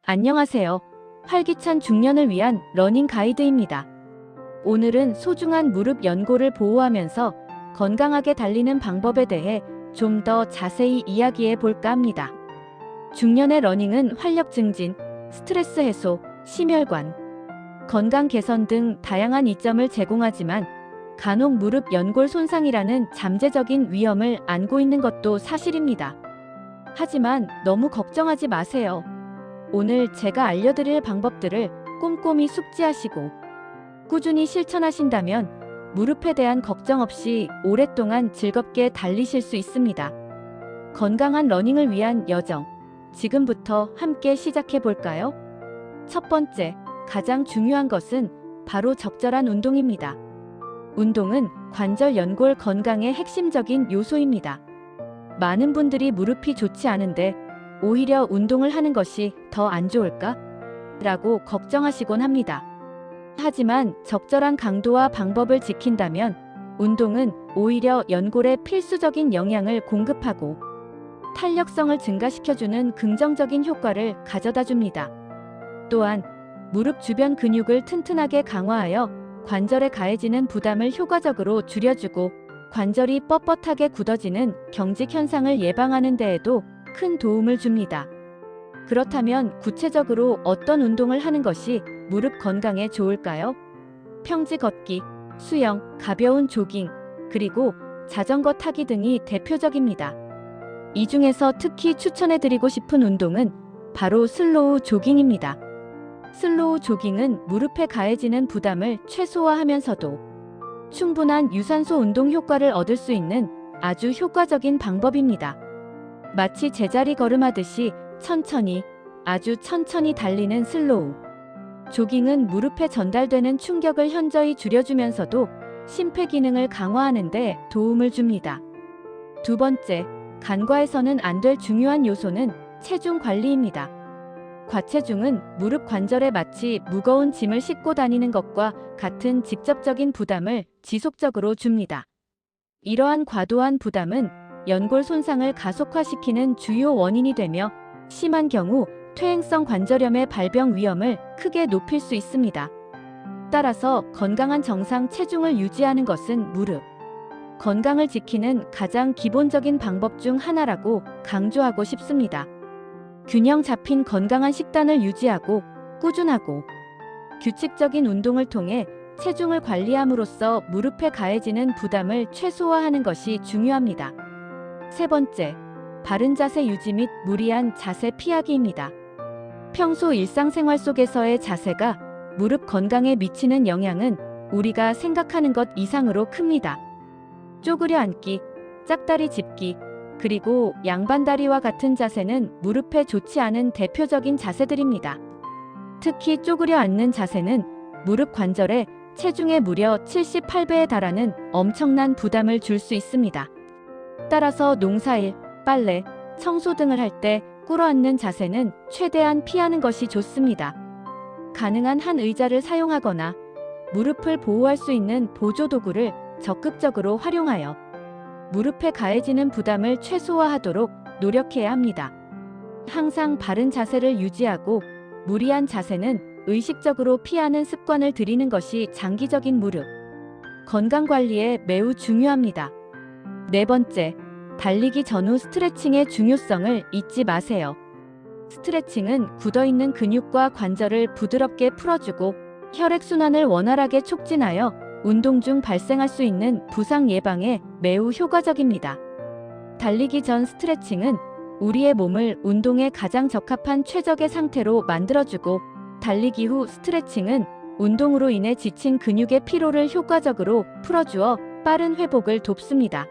안녕하세요. 활기찬 중년을 위한 러닝 가이드입니다. 오늘은 소중한 무릎 연골을 보호하면서 건강하게 달리는 방법에 대해 좀 더 자세히 이야기해 볼까 합니다. 중년의 러닝은 활력 증진, 스트레스 해소, 심혈관, 건강 개선 등 다양한 이점을 제공하지만 간혹 무릎 연골 손상이라는 잠재적인 위험을 안고 있는 것도 사실입니다. 하지만 너무 걱정하지 마세요. 오늘 제가 알려드릴 방법들을 꼼꼼히 숙지하시고 꾸준히 실천하신다면 무릎에 대한 걱정 없이 오랫동안 즐겁게 달리실 수 있습니다. 건강한 러닝을 위한 여정, 지금부터 함께 시작해 볼까요? 첫 번째, 가장 중요한 것은 바로 적절한 운동입니다. 운동은 관절 연골 건강의 핵심적인 요소입니다. 많은 분들이 무릎이 좋지 않은데 오히려 운동을 하는 것이 더 안 좋을까? 라고 걱정하시곤 합니다. 하지만 적절한 강도와 방법을 지킨다면 운동은 오히려 연골에 필수적인 영양을 공급하고 탄력성을 증가시켜주는 긍정적인 효과를 가져다 줍니다. 또한 무릎 주변 근육을 튼튼하게 강화하여 관절에 가해지는 부담을 효과적으로 줄여주고 관절이 뻣뻣하게 굳어지는 경직 현상을 예방하는 데에도 큰 도움을 줍니다. 그렇다면 구체적으로 어떤 운동을 하는 것이 무릎 건강에 좋을까요? 평지 걷기, 수영, 가벼운 조깅, 그리고 자전거 타기 등이 대표적입니다. 이 중에서 특히 추천해드리고 싶은 운동은 바로 슬로우 조깅입니다. 슬로우 조깅은 무릎에 가해지는 부담을 최소화하면서도 충분한 유산소 운동 효과를 얻을 수 있는 아주 효과적인 방법입니다. 마치 제자리 걸음하듯이 천천히, 아주 천천히 달리는 슬로우 조깅은 무릎에 전달되는 충격을 현저히 줄여주면서도 심폐 기능을 강화하는 데 도움을 줍니다. 두 번째, 간과해서는 안 될 중요한 요소는 체중 관리입니다. 과체중은 무릎 관절에 마치 무거운 짐을 싣고 다니는 것과 같은 직접적인 부담을 지속적으로 줍니다. 이러한 과도한 부담은 연골 손상을 가속화시키는 주요 원인이 되며 심한 경우 퇴행성 관절염의 발병 위험을 크게 높일 수 있습니다. 따라서 건강한 정상 체중을 유지하는 것은 무릎 건강을 지키는 가장 기본적인 방법 중 하나라고 강조하고 싶습니다. 균형 잡힌 건강한 식단을 유지하고 꾸준하고 규칙적인 운동을 통해 체중을 관리함으로써 무릎에 가해지는 부담을 최소화하는 것이 중요합니다. 세 번째, 바른 자세 유지 및 무리한 자세 피하기입니다. 평소 일상생활 속에서의 자세가 무릎 건강에 미치는 영향은 우리가 생각하는 것 이상으로 큽니다. 쪼그려 앉기, 짝다리 짚기, 그리고 양반다리와 같은 자세는 무릎에 좋지 않은 대표적인 자세들입니다. 특히 쪼그려 앉는 자세는 무릎 관절에 체중의 무려 78배에 달하는 엄청난 부담을 줄 수 있습니다. 따라서 농사일, 빨래, 청소 등을 할 때 꿇어앉는 자세는 최대한 피하는 것이 좋습니다. 가능한 한 의자를 사용하거나 무릎을 보호할 수 있는 보조도구를 적극적으로 활용하여 무릎에 가해지는 부담을 최소화하도록 노력해야 합니다. 항상 바른 자세를 유지하고 무리한 자세는 의식적으로 피하는 습관을 들이는 것이 장기적인 무릎 건강관리에 매우 중요합니다. 네 번째, 달리기 전후 스트레칭의 중요성을 잊지 마세요. 스트레칭은 굳어있는 근육과 관절을 부드럽게 풀어주고 혈액순환을 원활하게 촉진하여 운동 중 발생할 수 있는 부상 예방에 매우 효과적입니다. 달리기 전 스트레칭은 우리의 몸을 운동에 가장 적합한 최적의 상태로 만들어주고 달리기 후 스트레칭은 운동으로 인해 지친 근육의 피로를 효과적으로 풀어주어 빠른 회복을 돕습니다.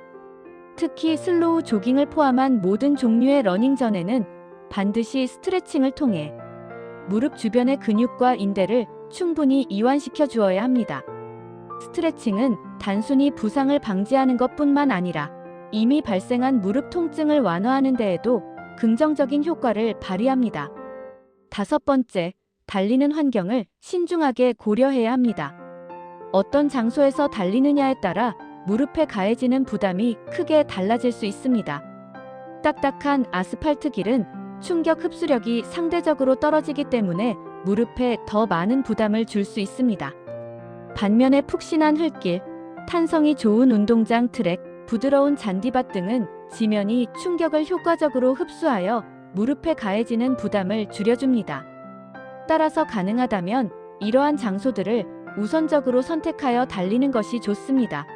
특히 슬로우 조깅을 포함한 모든 종류의 러닝 전에는 반드시 스트레칭을 통해 무릎 주변의 근육과 인대를 충분히 이완시켜 주어야 합니다. 스트레칭은 단순히 부상을 방지하는 것뿐만 아니라 이미 발생한 무릎 통증을 완화하는 데에도 긍정적인 효과를 발휘합니다. 다섯 번째, 달리는 환경을 신중하게 고려해야 합니다. 어떤 장소에서 달리느냐에 따라 무릎에 가해지는 부담이 크게 달라질 수 있습니다. 딱딱한 아스팔트 길은 충격 흡수력이 상대적으로 떨어지기 때문에 무릎에 더 많은 부담을 줄 수 있습니다. 반면에 푹신한 흙길, 탄성이 좋은 운동장 트랙, 부드러운 잔디밭 등은 지면이 충격을 효과적으로 흡수하여 무릎에 가해지는 부담을 줄여줍니다. 따라서 가능하다면 이러한 장소들을 우선적으로 선택하여 달리는 것이 좋습니다.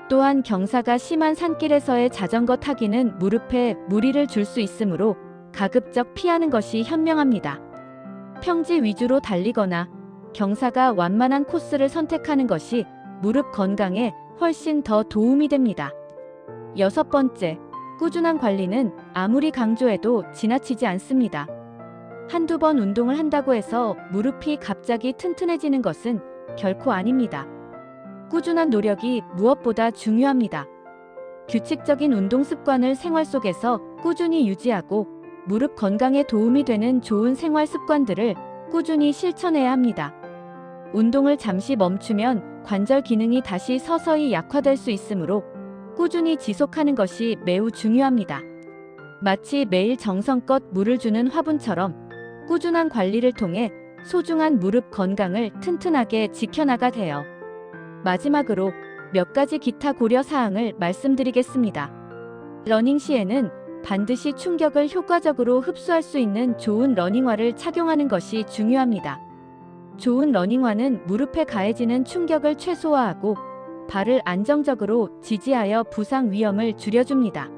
또한 경사가 심한 산길에서의 자전거 타기는 무릎에 무리를 줄 수 있으므로 가급적 피하는 것이 현명합니다. 평지 위주로 달리거나 경사가 완만한 코스를 선택하는 것이 무릎 건강에 훨씬 더 도움이 됩니다. 6번째, 꾸준한 관리는 아무리 강조해도 지나치지 않습니다. 한두 번 운동을 한다고 해서 무릎이 갑자기 튼튼해지는 것은 결코 아닙니다. 꾸준한 노력이 무엇보다 중요합니다. 규칙적인 운동 습관을 생활 속에서 꾸준히 유지하고 무릎 건강에 도움이 되는 좋은 생활 습관들을 꾸준히 실천해야 합니다. 운동을 잠시 멈추면 관절 기능이 다시 서서히 약화될 수 있으므로 꾸준히 지속하는 것이 매우 중요합니다. 마치 매일 정성껏 물을 주는 화분처럼 꾸준한 관리를 통해 소중한 무릎 건강을 튼튼하게 지켜나가야 해요. 마지막으로 몇 가지 기타 고려 사항을 말씀드리겠습니다. 러닝 시에는 반드시 충격을 효과적으로 흡수할 수 있는 좋은 러닝화를 착용하는 것이 중요합니다. 좋은 러닝화는 무릎에 가해지는 충격을 최소화하고 발을 안정적으로 지지하여 부상 위험을 줄여줍니다.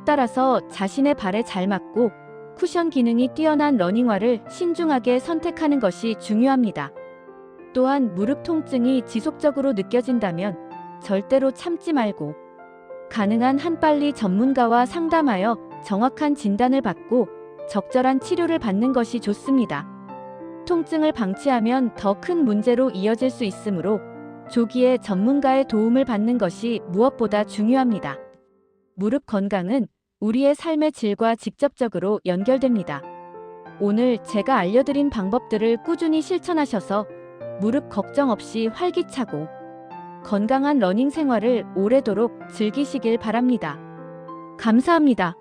따라서 자신의 발에 잘 맞고 쿠션 기능이 뛰어난 러닝화를 신중하게 선택하는 것이 중요합니다. 또한 무릎 통증이 지속적으로 느껴진다면 절대로 참지 말고 가능한 한 빨리 전문가와 상담하여 정확한 진단을 받고 적절한 치료를 받는 것이 좋습니다. 통증을 방치하면 더 큰 문제로 이어질 수 있으므로 조기에 전문가의 도움을 받는 것이 무엇보다 중요합니다. 무릎 건강은 우리의 삶의 질과 직접적으로 연결됩니다. 오늘 제가 알려드린 방법들을 꾸준히 실천하셔서 무릎 걱정 없이 활기차고 건강한 러닝 생활을 오래도록 즐기시길 바랍니다. 감사합니다.